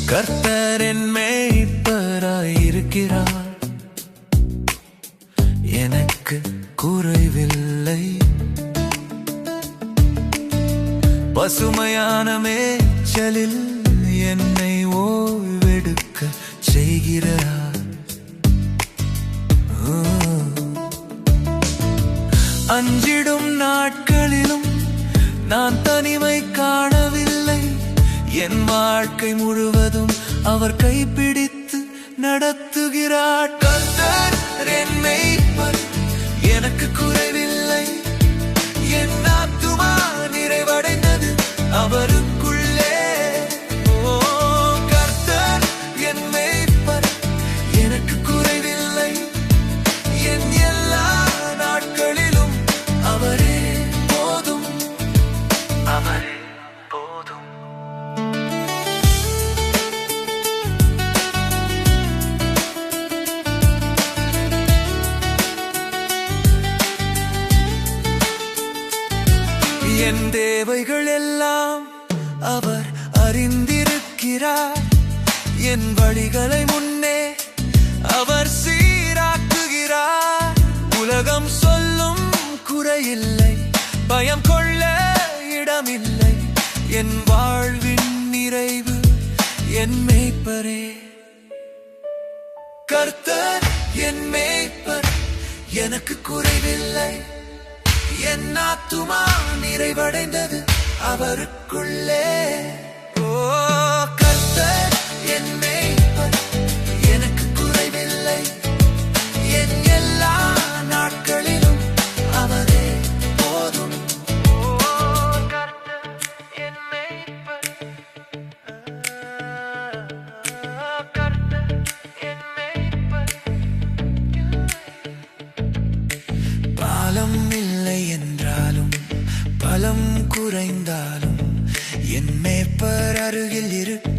கர்த்தர் என் மேய்ப்பராயிருக்கிறார், எனக்கு குறைவில்லை. பசுமையான மேய்ச்சலில் என்னை ஓய்வெடுக்க செய்கிறார். அஞ்சிடும் நாட்களிலும் நான் தனிமை காணவில்லை. என் வாழ்க்கை முழுவதும் அவர் கைப்பிடித்து நடத்துகிறார். கர்த்தர் என் மேய்ப்பர், எனக்கு குறைவில்லை. என் ஆத்துமா நிறைவடைந்தது அவருக்குள்ளே. ஓ, கர்த்தர் என் மேய்ப்பர், எனக்கு குறைவில்லை. என் எல்லா நாட்களிலும் அவரே போதும், அவரே போதும். என் தேவைகள் எல்லாம் அவர் அறிந்திருக்கிறார். என் வழிகளை முன்னே அவர் சீராக்குகிறார். உலகம் சொல்லும் குறையில்லை, பயம் கொள்ள இடமில்லை. என் வாழ்வின் நிறைவு என் மேய்ப்பரே. கர்த்தர் என் மேய்ப்பர், எனக்கு குறைவில்லை. என் ஆத்துமா நிறைவடைந்தது அவருக்குள்ளே. ஓ, கர்த்தர் என் மேய்ப்பர், எனக்கு குறைவில்லை. என் எல்லா நாட்களிலும் அவரே போதும். ஓ, கர்த்தர் என் மேய்ப்பர், கர்த்தர் என் மேய்ப்பர். பாலம் இல்லை என்றாலும், பலம் குறைந்தாலும், என் மேய்ப்பர் அருகில் இருக்கு.